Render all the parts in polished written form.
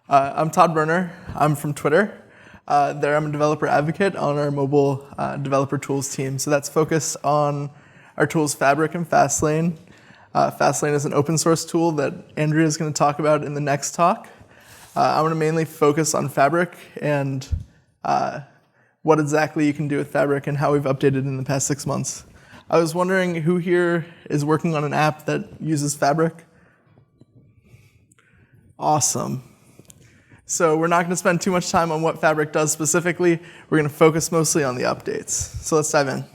I'm Todd Berner. I'm from Twitter. There I'm a developer advocate on our mobile developer tools team. So that's focused on our tools Fabric and Fastlane. Fastlane is an open source tool that Andrea is going to talk about in the next talk. I want to mainly focus on Fabric and what exactly you can do with Fabric and how we've updated in the past 6 months. I was wondering who here is working on an app that uses Fabric? Awesome. So we're not going to spend too much time on what Fabric does specifically. We're going to focus mostly on the updates. So let's dive in.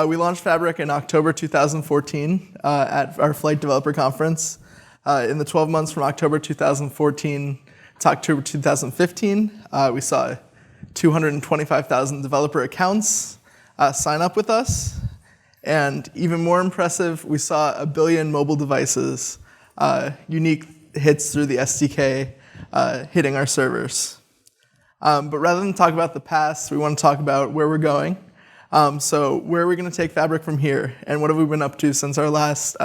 We launched Fabric in October 2014 at our Flight Developer Conference. In the 12 months from October 2014 to October 2015, we saw 225,000 developer accounts sign up with us. And even more impressive, we saw 1 billion mobile devices, unique hits through the SDK, hitting our servers. But rather than talk about the past, we want to talk about where we're going. So where are we going to take Fabric from here? And what have we been up to since our last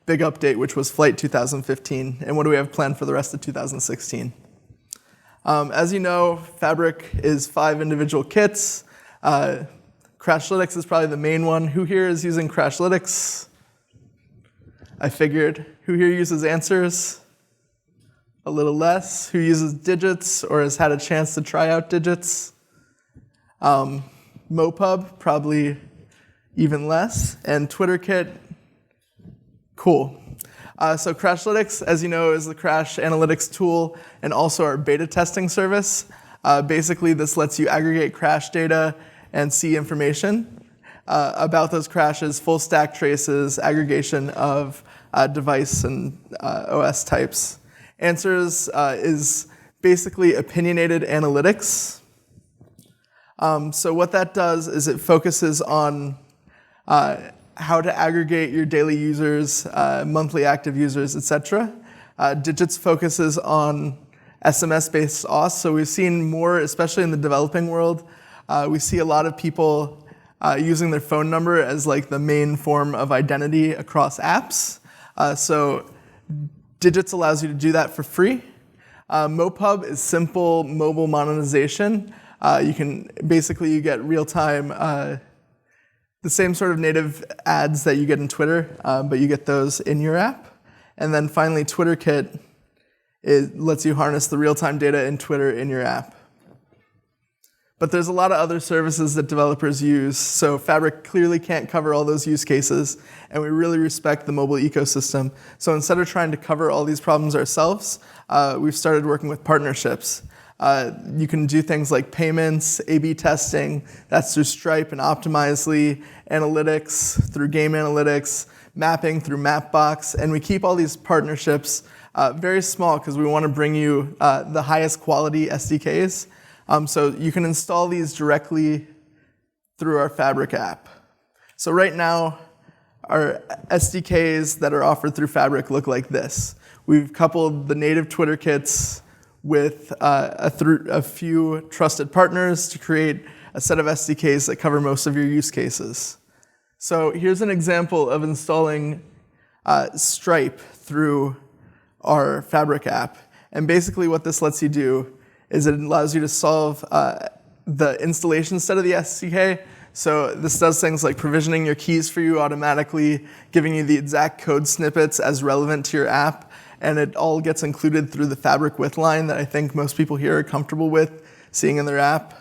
big update, which was Flight 2015? And what do we have planned for the rest of 2016? As you know, Fabric is 5 individual kits. Crashlytics is probably the main one. Who here is using Crashlytics? I figured. Who here uses Answers? A little less. Who uses Digits or has had a chance to try out Digits? Mopub, probably even less. And TwitterKit, cool. So Crashlytics, as you know, is the crash analytics tool and also our beta testing service. Basically, this lets you aggregate crash data and see information about those crashes, full stack traces, aggregation of device and OS types. Answers is basically opinionated analytics. So what that does is it focuses on how to aggregate your daily users, monthly active users, etc. Digits focuses on SMS-based auth. So we've seen more, especially in the developing world, we see a lot of people using their phone number as like the main form of identity across apps. So Digits allows you to do that for free. Mopub is simple mobile monetization. You get real-time, the same sort of native ads that you get in Twitter, but you get those in your app. And then finally, TwitterKit, it lets you harness the real-time data in Twitter in your app. But there's a lot of other services that developers use, so Fabric clearly can't cover all those use cases, and we really respect the mobile ecosystem. So instead of trying to cover all these problems ourselves, we've started working with partnerships. You can do things like payments, A/B testing, that's through Stripe and Optimizely, analytics through Game Analytics, mapping through Mapbox, and we keep all these partnerships very small because we want to bring you the highest quality SDKs. So you can install these directly through our Fabric app. So right now, our SDKs that are offered through Fabric look like this. We've coupled the native Twitter kits with a few trusted partners to create a set of SDKs that cover most of your use cases. So here's an example of installing Stripe through our Fabric app. And basically what this lets you do is it allows you to solve the installation set of the SDK. So this does things like provisioning your keys for you automatically, giving you the exact code snippets as relevant to your app, and it all gets included through the Fabric with line that I think most people here are comfortable with seeing in their app.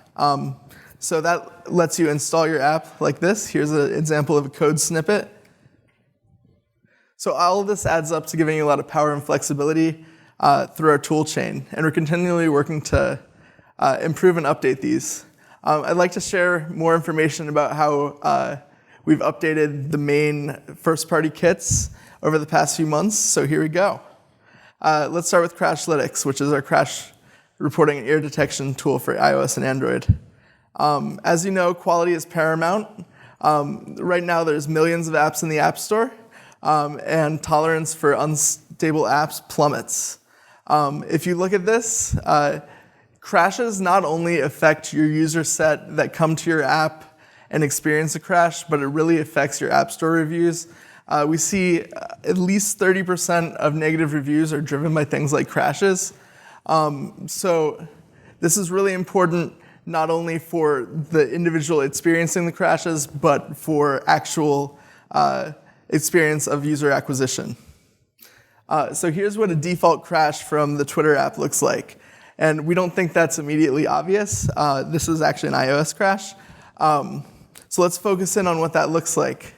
So that lets you install your app like this. Here's an example of a code snippet. So all of this adds up to giving you a lot of power and flexibility through our tool chain, and we're continually working to improve and update these. I'd like to share more information about how we've updated the main first-party kits over the past few months, so here we go. Let's start with Crashlytics, which is our crash reporting and error detection tool for iOS and Android. As you know, quality is paramount. Right now, there's millions of apps in the App Store, and tolerance for unstable apps plummets. If you look at this, crashes not only affect your user set that come to your app and experience a crash, but it really affects your App Store reviews. We see at least 30% of negative reviews are driven by things like crashes. So this is really important not only for the individual experiencing the crashes, but for actual experience of user acquisition. So here's what a default crash from the Twitter app looks like. And we don't think that's immediately obvious. This is actually an iOS crash. So let's focus in on what that looks like.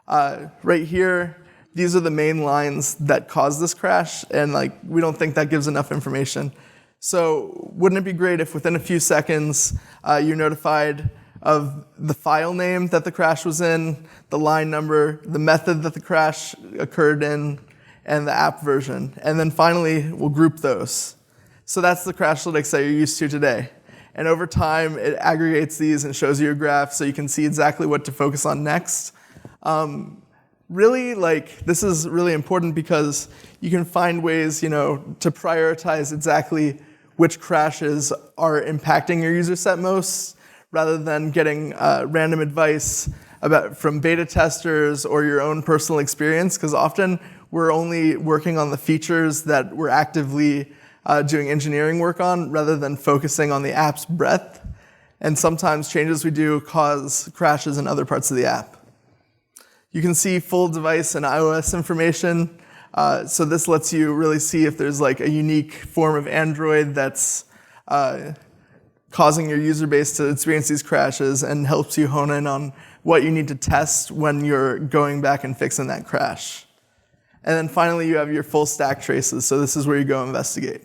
Right here, these are the main lines that cause this crash, and we don't think that gives enough information. So wouldn't it be great if within a few seconds you're notified of the file name that the crash was in, the line number, the method that the crash occurred in, and the app version. And then finally, we'll group those. So that's the Crashlytics that you're used to today. And over time, it aggregates these and shows you a graph so you can see exactly what to focus on next. Really, this is really important because you can find ways, to prioritize exactly which crashes are impacting your user set most, rather than getting random advice from beta testers or your own personal experience, because often we're only working on the features that we're actively doing engineering work on, rather than focusing on the app's breadth. And sometimes changes we do cause crashes in other parts of the app. You can see full device and iOS information. So this lets you really see if there's a unique form of Android that's causing your user base to experience these crashes, and helps you hone in on what you need to test when you're going back and fixing that crash. And then finally, you have your full stack traces. So this is where you go investigate.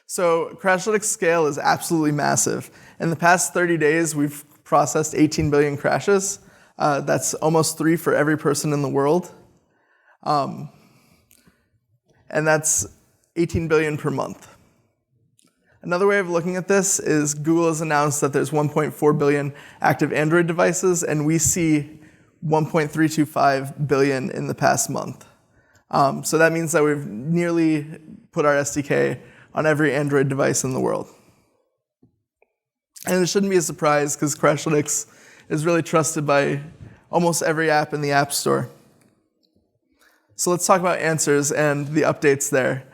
So Crashlytics scale is absolutely massive. In the past 30 days, we've processed 18 billion crashes. That's almost 3 for every person in the world. And that's 18 billion per month. Another way of looking at this is Google has announced that there's 1.4 billion active Android devices, and we see 1.325 billion in the past month. So that means that we've nearly put our SDK on every Android device in the world. And it shouldn't be a surprise, because Crashlytics is really trusted by almost every app in the App Store. So let's talk about Answers and the updates there.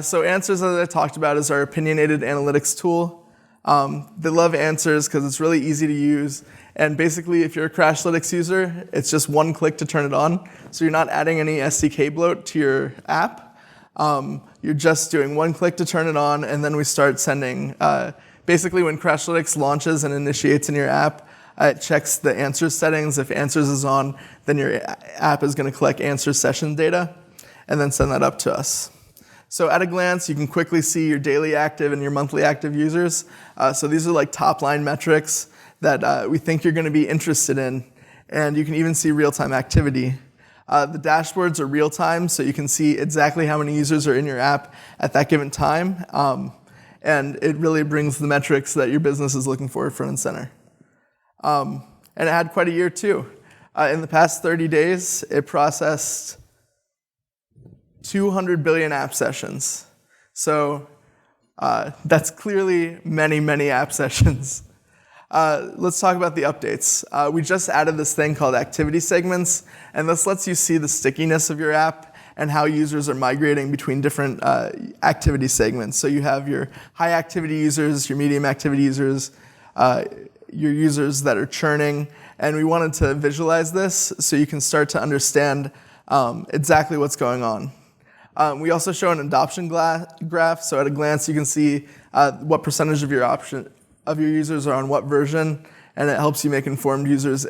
So Answers, as I talked about, is our opinionated analytics tool. They love Answers because it's really easy to use. And basically, if you're a Crashlytics user, it's just one click to turn it on. So you're not adding any SDK bloat to your app. You're just doing one click to turn it on, and then we start sending. Basically, when Crashlytics launches and initiates in your app, it checks the Answers settings. If Answers is on, then your app is going to collect Answers session data and then send that up to us. So at a glance, you can quickly see your daily active and your monthly active users. So these are top-line metrics that we think you're going to be interested in. And you can even see real-time activity. The dashboards are real-time, so you can see exactly how many users are in your app at that given time. And it really brings the metrics that your business is looking for front and center. And it had quite a year, too. In the past 30 days, it processed 200 billion app sessions. So that's clearly many, many app sessions. Let's talk about the updates. We just added this thing called activity segments, and this lets you see the stickiness of your app and how users are migrating between different activity segments. So you have your high activity users, your medium activity users, your users that are churning, and we wanted to visualize this so you can start to understand exactly what's going on. We also show an adoption graph, so at a glance you can see what percentage of your users are on what version, and it helps you make informed decisions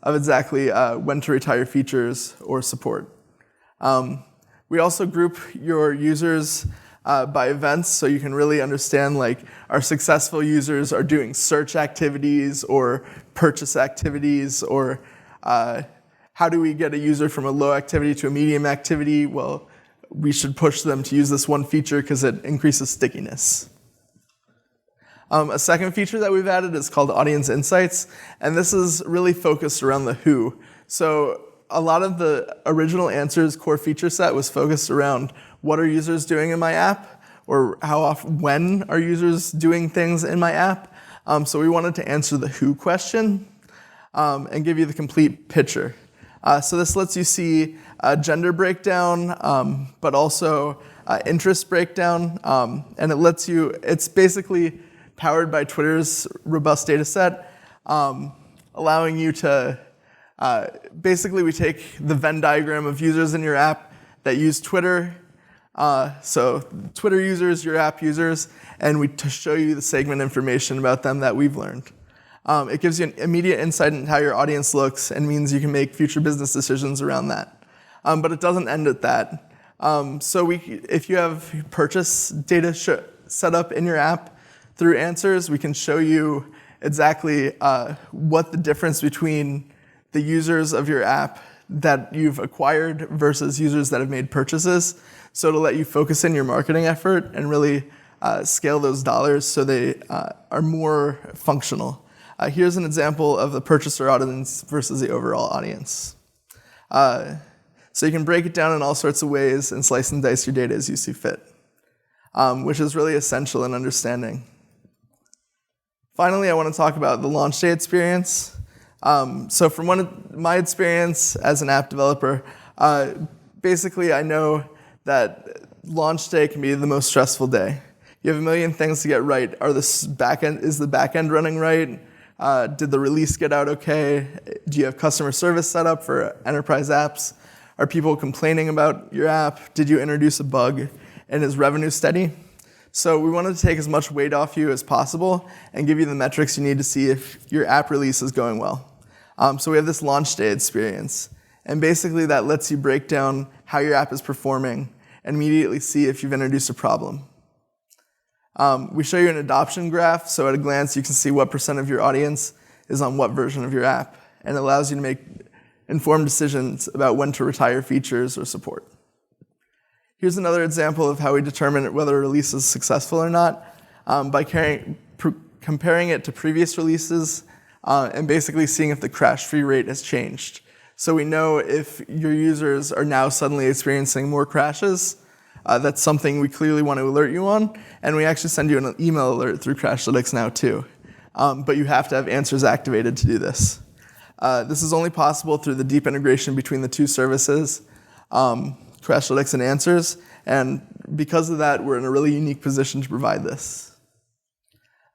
of exactly when to retire features or support. We also group your users by events, so you can really understand our successful users are doing search activities or purchase activities, or how do we get a user from a low activity to a medium activity? Well, we should push them to use this one feature because it increases stickiness. A second feature that we've added is called Audience Insights, and this is really focused around the who. So a lot of the original Answers core feature set was focused around what are users doing in my app, or how often, when are users doing things in my app. So we wanted to answer the who question and give you the complete picture. So this lets you see gender breakdown, but also interest breakdown, and it lets you, it's basically powered by Twitter's robust data set, allowing you to, basically we take the Venn diagram of users in your app that use Twitter, so Twitter users, your app users, and we show you the segment information about them that we've learned. It gives you an immediate insight into how your audience looks and means you can make future business decisions around that. But it doesn't end at that. So if you have purchase data set up in your app through answers, we can show you exactly what the difference between the users of your app that you've acquired versus users that have made purchases. So to let you focus in your marketing effort and really scale those dollars so they are more functional. Here's an example of the purchaser audience versus the overall audience. So you can break it down in all sorts of ways and slice and dice your data as you see fit, which is really essential in understanding. Finally, I want to talk about the launch day experience. So from my experience as an app developer, basically I know that launch day can be the most stressful day. You have a million things to get right. Is the backend running right? Did the release get out okay? Do you have customer service set up for enterprise apps? Are people complaining about your app? Did you introduce a bug? And is revenue steady? So we wanted to take as much weight off you as possible and give you the metrics you need to see if your app release is going well. So we have this launch day experience. And basically that lets you break down how your app is performing and immediately see if you've introduced a problem. We show you an adoption graph, so at a glance you can see what % of your audience is on what version of your app, and it allows you to make informed decisions about when to retire features or support. Here's another example of how we determine whether a release is successful or not by comparing it to previous releases and basically seeing if the crash-free rate has changed. So we know if your users are now suddenly experiencing more crashes. That's something we clearly want to alert you on, and we actually send you an email alert through Crashlytics now too. But you have to have answers activated to do this. This is only possible through the deep integration between the two services, Crashlytics and Answers, and because of that, we're in a really unique position to provide this.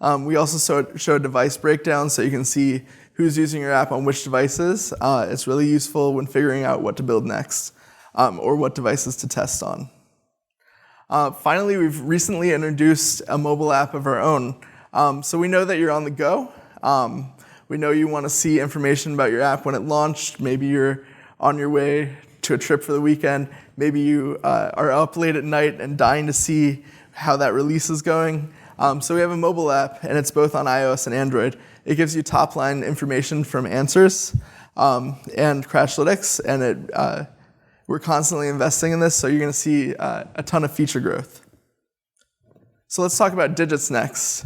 We also show a device breakdown so you can see who's using your app on which devices. It's really useful when figuring out what to build next or what devices to test on. Finally, we've recently introduced a mobile app of our own. So we know that you're on the go. We know you want to see information about your app when it launched. Maybe you're on your way to a trip for the weekend. Maybe you are up late at night and dying to see how that release is going. So we have a mobile app, and it's both on iOS and Android. It gives you top-line information from Answers and Crashlytics, and we're constantly investing in this, so you're going to see a ton of feature growth. So let's talk about Digits next.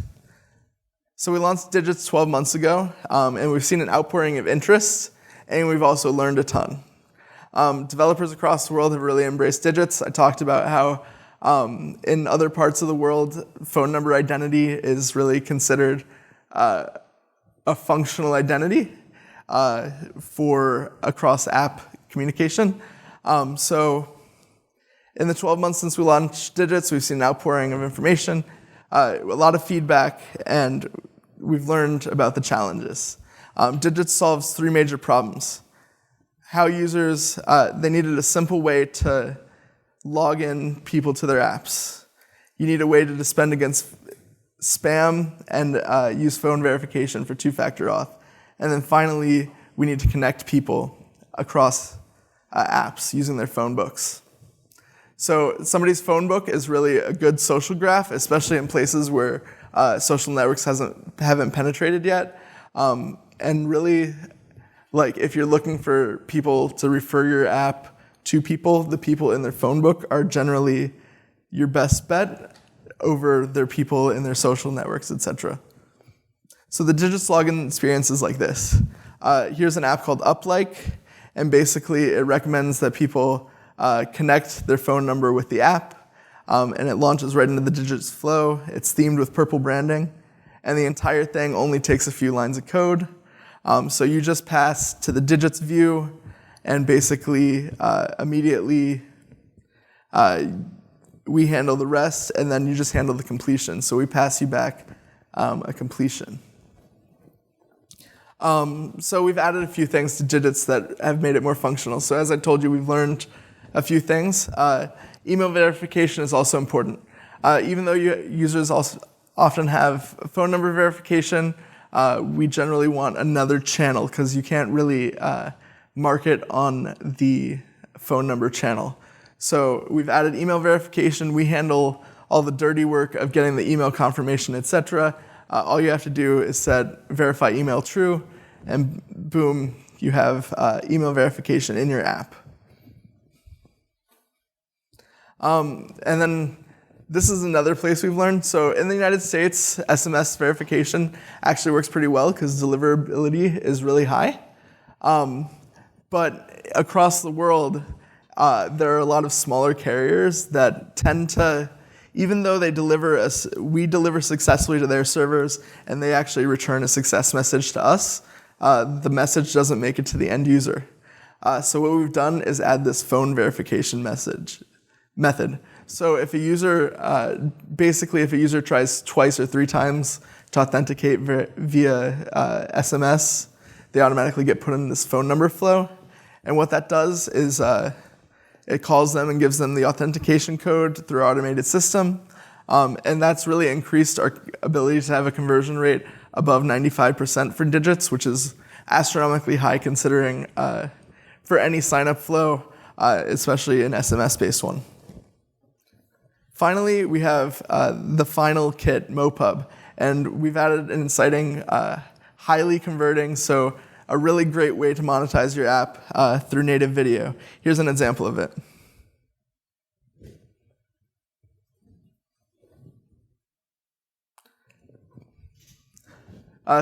So we launched Digits 12 months ago, and we've seen an outpouring of interest, and we've also learned a ton. Developers across the world have really embraced Digits. I talked about how in other parts of the world, phone number identity is really considered a functional identity for across app communication. So in the 12 months since we launched Digits, we've seen an outpouring of information, a lot of feedback, and we've learned about the challenges. Digits solves 3 major problems. How users, they needed a simple way to log in people to their apps. You need a way to defend against spam and use phone verification for 2-factor auth. And then finally, we need to connect people across apps using their phone books. So somebody's phone book is really a good social graph, especially in places where social networks haven't penetrated yet. And really, like if you're looking for people to refer your app to people, the people in their phone book are generally your best bet over their people in their social networks, etc. So the Digits login experience is like this. Here's an app called Uplike, and basically it recommends that people connect their phone number with the app, and it launches right into the Digits flow. It's themed with purple branding, and the entire thing only takes a few lines of code. So you just pass to the Digits view, and basically immediately we handle the rest, and then you just handle the completion. So we pass you back a completion. So we've added a few things to Digits that have made it more functional. So as I told you, we've learned a few things. Email verification is also important. Even though users also often have phone number verification, we generally want another channel because you can't really market on the phone number channel. So we've added email verification. We handle all the dirty work of getting the email confirmation, etc. All you have to do is set verify email true, and boom, you have email verification in your app. And then this is another place we've learned. So in the United States, SMS verification actually works pretty well because deliverability is really high. But across the world, there are a lot of smaller carriers that tend to, even though we deliver successfully to their servers and they actually return a success message to us, the message doesn't make it to the end user. So what we've done is add this phone verification method. So if a user, basically if a user tries twice or 3 times to authenticate via SMS, they automatically get put in this phone number flow. And what that does is it calls them and gives them the authentication code through our automated system. And that's really increased our ability to have a conversion rate above 95% for Digits, which is astronomically high considering for any sign-up flow, especially an SMS-based one. Finally, we have the final kit, MoPub, and we've added an exciting, highly converting, so a really great way to monetize your app through native video. Here's an example of it.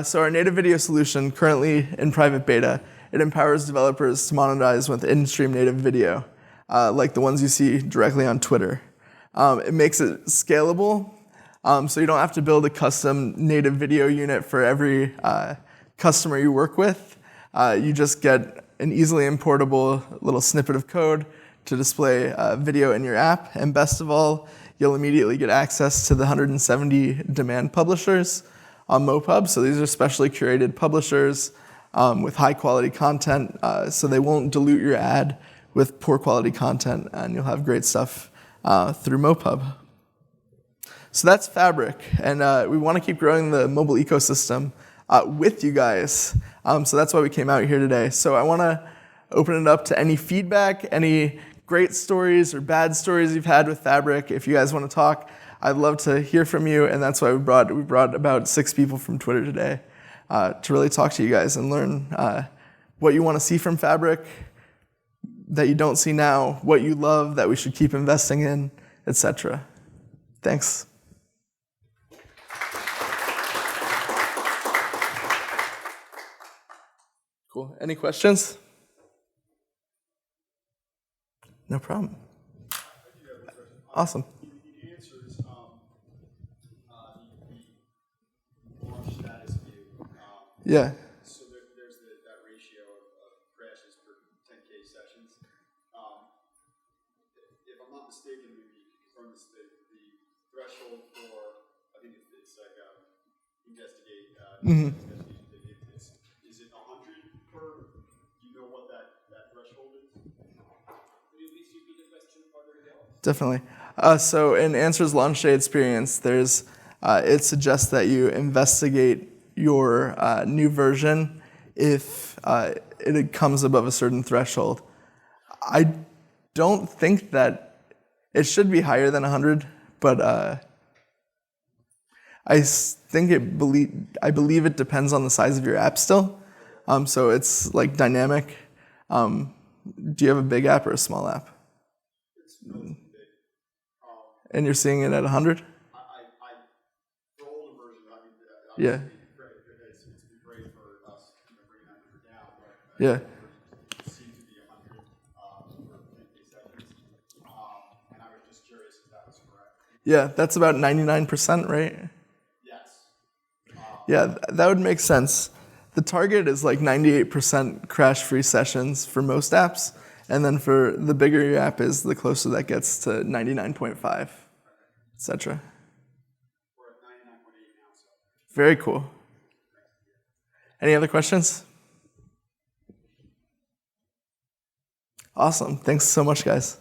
So our native video solution, currently in private beta, it empowers developers to monetize with in-stream native video, like the ones you see directly on Twitter. It makes it scalable, so you don't have to build a custom native video unit for every customer you work with. You just get an easily importable little snippet of code to display video in your app. And best of all, you'll immediately get access to the 170 demand publishers on MoPub. So these are specially curated publishers with high quality content, so they won't dilute your ad with poor quality content, and you'll have great stuff through MoPub. So that's Fabric, and we want to keep growing the mobile ecosystem with you guys. So that's why we came out here today. So I want to open it up to any feedback, any great stories or bad stories you've had with Fabric. If you guys want to talk, I'd love to hear from you, and that's why we brought about 6 people from Twitter today to really talk to you guys and learn what you want to see from Fabric that you don't see now, what you love that we should keep investing in, etc. Thanks. Cool. Any questions? No problem. Awesome. The answer is the launch status view. Yeah. So there's that ratio of crashes per 10K sessions. If I'm not mistaken, maybe you can confirm this, the threshold for, I think it's like investigate. Is it 100 per? Do you know what that threshold is? Could you please repeat the question further down? Definitely. So in Answer's launch day experience, it suggests that you investigate your new version if it comes above a certain threshold. I don't think that it should be higher than 100, but I believe it depends on the size of your app still. So it's like dynamic. Do you have a big app or a small app? It's relatively big. And you're seeing it at 100? For older versions, Yeah. It's been great for us bringing that number down, but Yeah. it seemed to be 100 for 10K sessions. And I was just curious if that was correct. Yeah, that's about 99%, right? Yes. Yeah, that would make sense. The target is like 98% crash-free sessions for most apps, and then for the bigger your app is, the closer that gets to 99.5, etc. We're at 99.8 now, so. Very cool. Any other questions? Awesome. Thanks so much, guys.